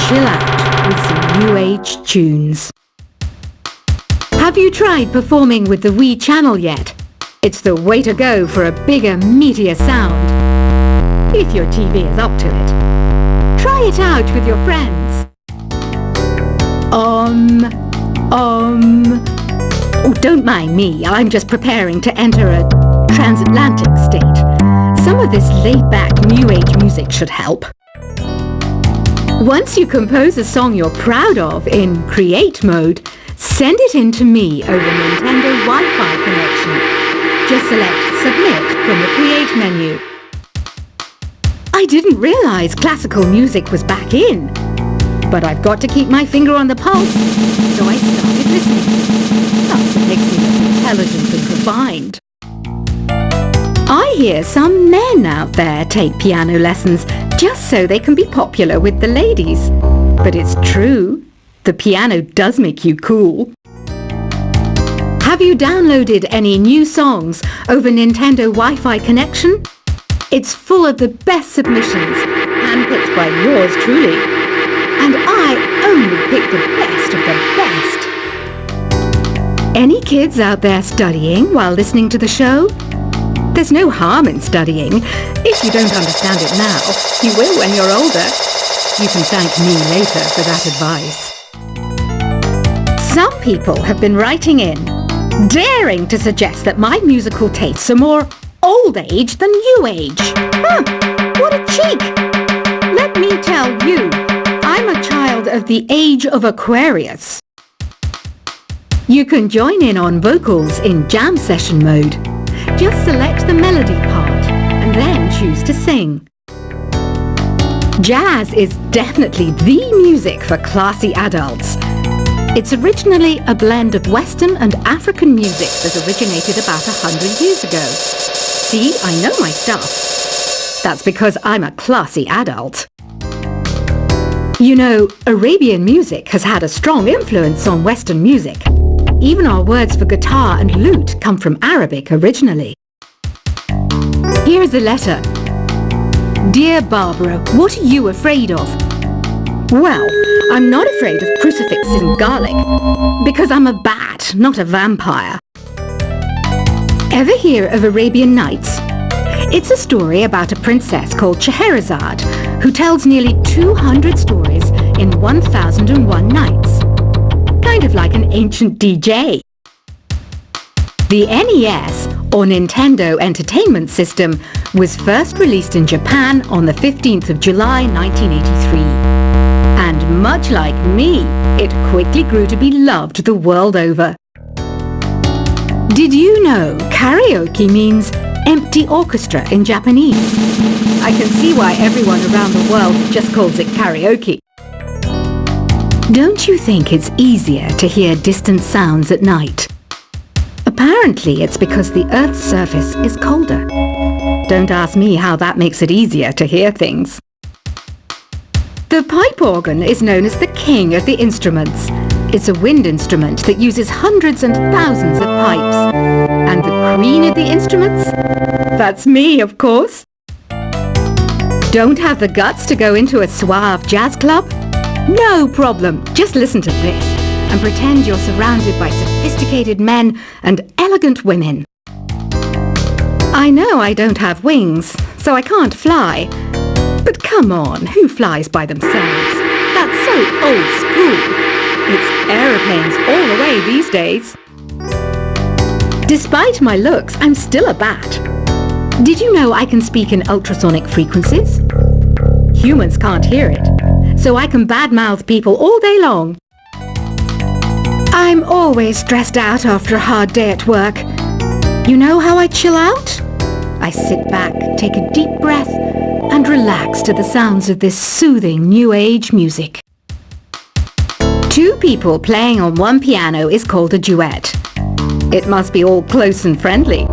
chill out with some new age tunes. Have you tried performing with the Wii channel yet? It's the way to go for a bigger, meatier sound. If your TV is up to it. Try it out with your friends. Oh, don't mind me. I'm just preparing to enter a transatlantic state. Some of this laid-back new age music should help. Once you compose a song you're proud of in create mode, send it in to me over Nintendo Wi-Fi connection. Just select submit from the create menu. I didn't realize classical music was back in, but I've got to keep my finger on the pulse, so I started listening. That's what makes me look intelligent and refined. I hear some men out there take piano lessons just so they can be popular with the ladies. But it's true, the piano does make you cool. Have you downloaded any new songs over Nintendo Wi-Fi connection? It's full of the best submissions, handpicked by yours truly. And I only pick the best of the best. Any kids out there studying while listening to the show? There's no harm in studying. If you don't understand it now, you will when you're older. You can thank me later for that advice. Some people have been writing in, daring to suggest that my musical tastes are more old age than new age. Huh, what a cheek! Let me tell you, I'm a child of the age of Aquarius. You can join in on vocals in jam session mode. Just select the melody part and then choose to sing. Jazz is definitely the music for classy adults. It's originally a blend of Western and African music that originated about 100 years ago. See, I know my stuff. That's because I'm a classy adult. You know, Arabian music has had a strong influence on Western music. Even our words for guitar and lute come from Arabic originally. Here is a letter. Dear Barbara, what are you afraid of? Well, I'm not afraid of crucifixes and garlic, because I'm a bat, not a vampire. Ever hear of Arabian Nights? It's a story about a princess called Scheherazade, who tells nearly 200 stories in 1001 nights. Kind of like an ancient DJ. The NES, or Nintendo Entertainment System, was first released in Japan on the 15th of July 1983. And much like me, it quickly grew to be loved the world over. Did you know karaoke means empty orchestra in Japanese? I can see why everyone around the world just calls it karaoke. Don't you think it's easier to hear distant sounds at night? Apparently it's because the Earth's surface is colder. Don't ask me how that makes it easier to hear things. The pipe organ is known as the king of the instruments. It's a wind instrument that uses hundreds and thousands of pipes. And the queen of the instruments? That's me, of course. Don't have the guts to go into a suave jazz club? No problem. Just listen to this and pretend you're surrounded by sophisticated men and elegant women. I know I don't have wings, so I can't fly. But come on, who flies by themselves? That's so old school. It's aeroplanes all the way these days. Despite my looks, I'm still a bat. Did you know I can speak in ultrasonic frequencies? Humans can't hear it, so I can badmouth people all day long. I'm always stressed out after a hard day at work. You know how I chill out? I sit back, take a deep breath, and relax to the sounds of this soothing new age music. Two people playing on one piano is called a duet. It must be all close and friendly.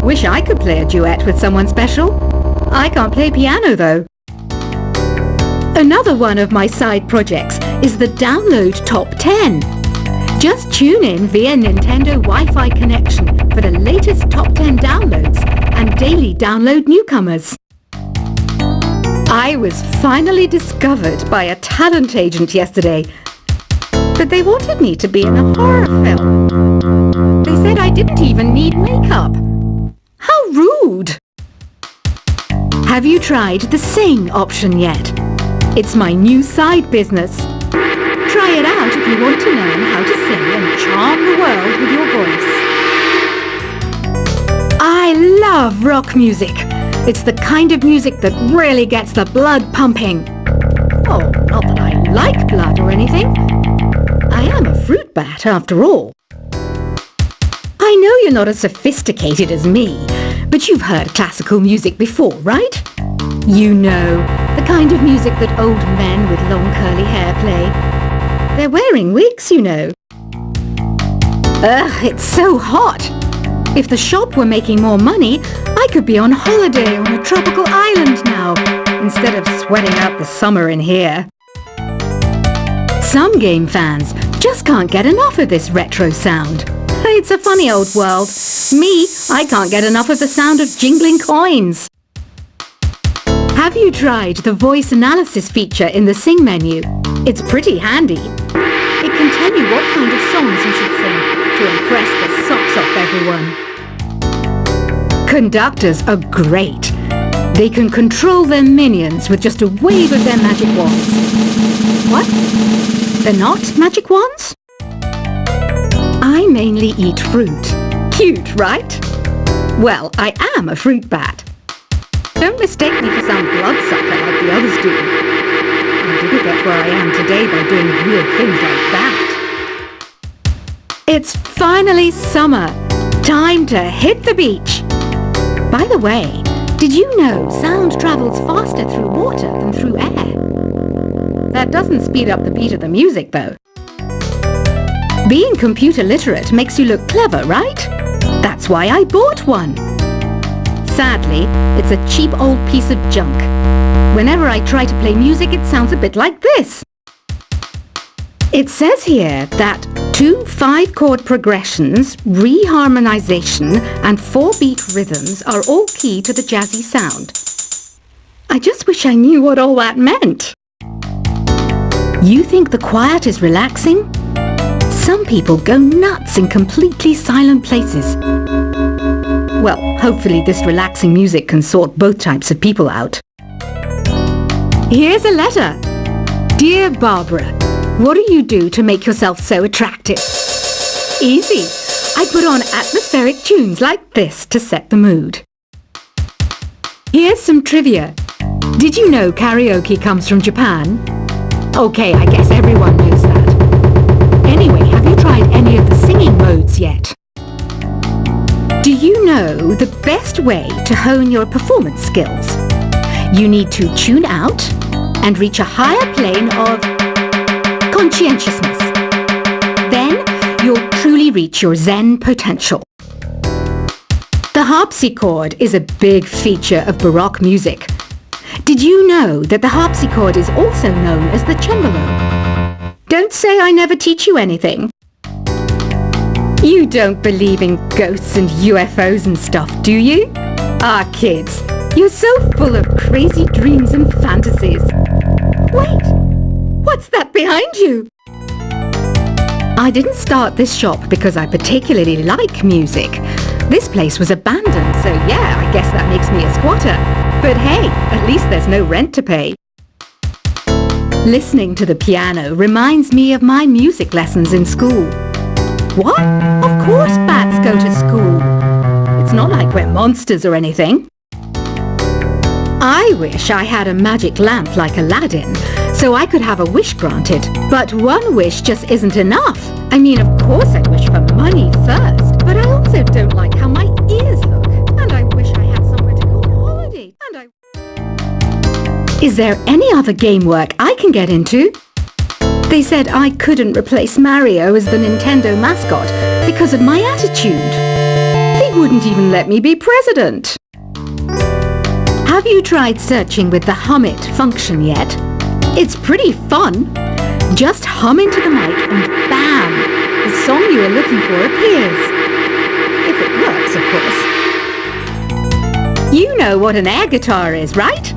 Wish I could play a duet with someone special. I can't play piano though. Another one of my side projects is the Download Top 10. Just tune in via Nintendo Wi-Fi connection for the latest top 10 downloads and daily download newcomers. I was finally discovered by a talent agent yesterday. But they wanted me to be in a horror film. They said I didn't even need makeup. How rude! Have you tried the sing option yet? It's my new side business. Try it out if you want to learn how to sing and charm the world with your voice. I love rock music. It's the kind of music that really gets the blood pumping. Oh, not that I like blood or anything. I am a fruit bat after all. I know you're not as sophisticated as me, but you've heard classical music before, right? You know, the kind of music that old men with long curly hair play. They're wearing wigs, you know. Ugh, it's so hot. If the shop were making more money, I could be on holiday on a tropical island now, instead of sweating out the summer in here. Some game fans just can't get enough of this retro sound. It's a funny old world. Me, I can't get enough of the sound of jingling coins. Have you tried the voice analysis feature in the Sing menu? It's pretty handy. It can tell you what kind of songs you should sing to impress the socks off everyone. Conductors are great. They can control their minions with just a wave of their magic wands. What? They're not magic wands? I mainly eat fruit. Cute, right? Well, I am a fruit bat. Don't mistake me for some bloodsucker like the others do. I didn't get where I am today by doing weird things like that. It's finally summer. Time to hit the beach. By the way, did you know sound travels faster through water than through air? That doesn't speed up the beat of the music, though. Being computer literate makes you look clever, right? That's why I bought one. Sadly, it's a cheap old piece of junk. Whenever I try to play music, it sounds a bit like this. It says here that 2 5-chord progressions, reharmonization, and 4-beat rhythms are all key to the jazzy sound. I just wish I knew what all that meant. You think the quiet is relaxing? Some people go nuts in completely silent places. Well, hopefully this relaxing music can sort both types of people out. Here's a letter. Dear Barbara, what do you do to make yourself so attractive? Easy. I put on atmospheric tunes like this to set the mood. Here's some trivia. Did you know karaoke comes from Japan? Okay, I guess everyone knows that. Anyway, have you tried any of the singing modes yet? Do you know the best way to hone your performance skills? You need to tune out and reach a higher plane of conscientiousness. Then you'll truly reach your Zen potential. The harpsichord is a big feature of Baroque music. Did you know that the harpsichord is also known as the cembalo? Don't say I never teach you anything. You don't believe in ghosts and UFOs and stuff, do you? Ah, kids, you're so full of crazy dreams and fantasies. Wait, what's that behind you? I didn't start this shop because I particularly like music. This place was abandoned, so yeah, I guess that makes me a squatter. But hey, at least there's no rent to pay. Listening to the piano reminds me of my music lessons in school. What? Of course bats go to school. It's not like we're monsters or anything. I wish I had a magic lamp like Aladdin, so I could have a wish granted. But one wish just isn't enough. I mean, of course I wish for money first, but I also don't like how my ears look. And I wish I had somewhere to go on holiday. Is there any other game work I can get into? They said I couldn't replace Mario as the Nintendo mascot because of my attitude. They wouldn't even let me be president. Have you tried searching with the Hum It function yet? It's pretty fun. Just hum into the mic and bam! The song you are looking for appears. If it works, of course. You know what an air guitar is, right?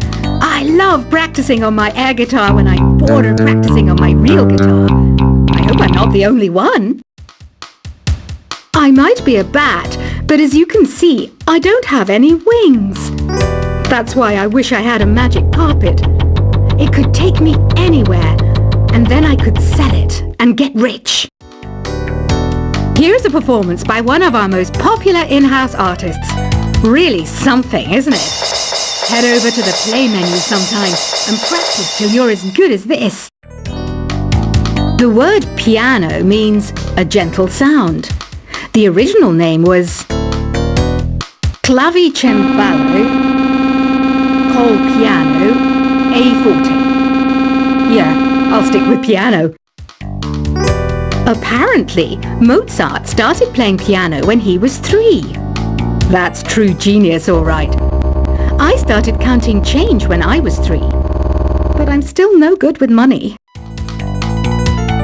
I love practicing on my air guitar when I'm bored of practicing on my real guitar. I hope I'm not the only one. I might be a bat, but as you can see, I don't have any wings. That's why I wish I had a magic carpet. It could take me anywhere, and then I could sell it and get rich. Here's a performance by one of our most popular in-house artists. Really something, isn't it? Head over to the play menu sometime and practice till you're as good as this. The word piano means a gentle sound. The original name was clavicembalo col piano a forte. Yeah, I'll stick with piano. Apparently, Mozart started playing piano when he was 3. That's true genius, all right. I started counting change when I was 3, but I'm still no good with money.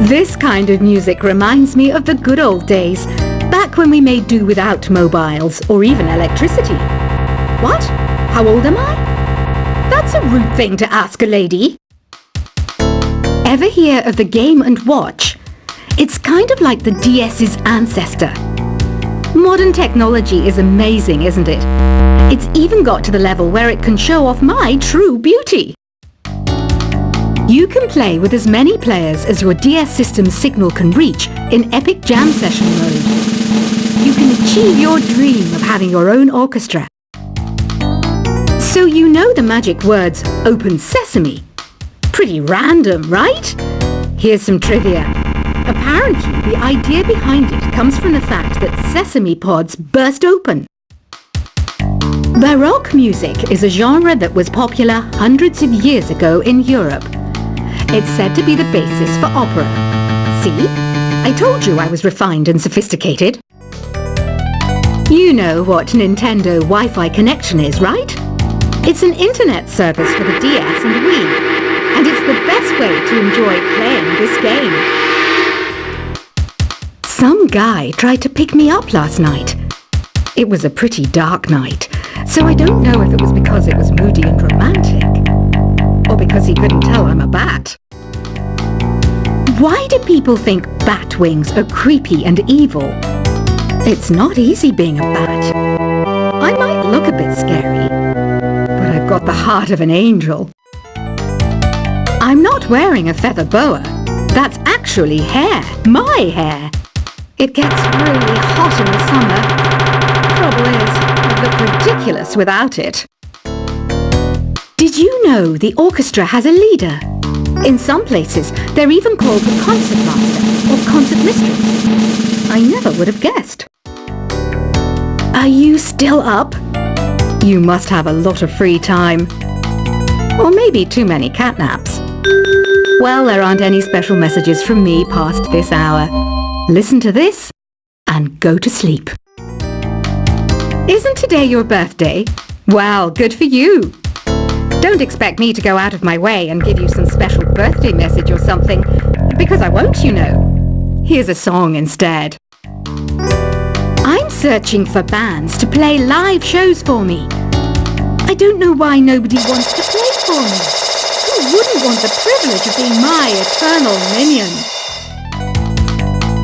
This kind of music reminds me of the good old days, back when we made do without mobiles or even electricity. What? How old am I? That's a rude thing to ask a lady. Ever hear of the Game & Watch? It's kind of like the DS's ancestor. Modern technology is amazing, isn't it? It's even got to the level where it can show off my true beauty. You can play with as many players as your DS system's signal can reach in epic jam session mode. You can achieve your dream of having your own orchestra. So you know the magic words "Open Sesame." Pretty random, right? Here's some trivia. Apparently, the idea behind it comes from the fact that sesame pods burst open. Baroque music is a genre that was popular hundreds of years ago in Europe. It's said to be the basis for opera. See? I told you I was refined and sophisticated. You know what Nintendo Wi-Fi connection is, right? It's an internet service for the DS and Wii, and it's the best way to enjoy playing this game. Some guy tried to pick me up last night. It was a pretty dark night, so I don't know if it was because it was moody and romantic, or because he couldn't tell I'm a bat. Why do people think bat wings are creepy and evil? It's not easy being a bat. I might look a bit scary, but I've got the heart of an angel. I'm not wearing a feather boa. That's actually hair, my hair. It gets really hot in the summer. Trouble is, I look ridiculous without it. Did you know the orchestra has a leader? In some places, they're even called the concertmaster or concert mistress. I never would have guessed. Are you still up? You must have a lot of free time. Or maybe too many catnaps. Well, there aren't any special messages from me past this hour. Listen to this and go to sleep. Isn't today your birthday? Well, good for you. Don't expect me to go out of my way and give you some special birthday message or something, because I won't, you know. Here's a song instead. I'm searching for bands to play live shows for me. I don't know why nobody wants to play for me. Who wouldn't want the privilege of being my eternal minion?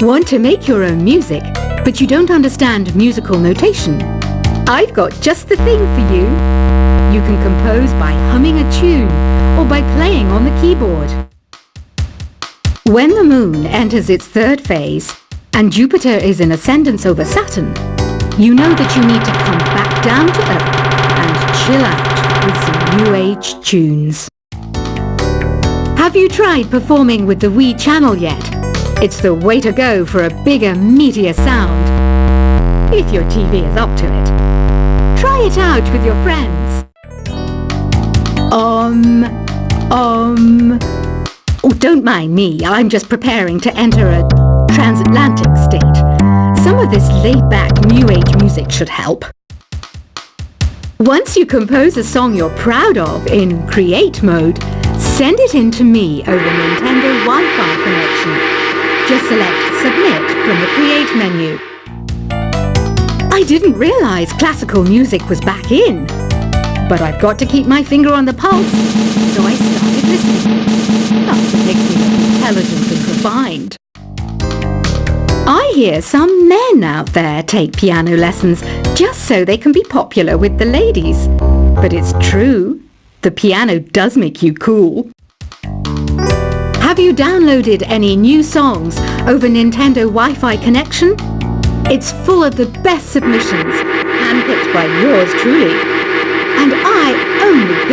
Want to make your own music, but you don't understand musical notation? I've got just the thing for you. You can compose by humming a tune or by playing on the keyboard. When the moon enters its third phase and Jupiter is in ascendance over Saturn, you know that you need to come back down to Earth and chill out with some new age tunes. Have you tried performing with the Wii channel yet? It's the way to go for a bigger, meatier sound. If your TV is up to it. Try it out with your friends. Oh, don't mind me. I'm just preparing to enter a transatlantic state. Some of this laid-back New Age music should help. Once you compose a song you're proud of in Create mode, send it in to me over Nintendo Wi-Fi connection. Just select Submit from the Create menu. I didn't realize classical music was back in. But I've got to keep my finger on the pulse, so I started listening. That's what makes me look intelligent and refined. I hear some men out there take piano lessons just so they can be popular with the ladies. But it's true, the piano does make you cool. Have you downloaded any new songs over Nintendo Wi-Fi connection? It's full of the best submissions, handpicked by yours truly. And I only pick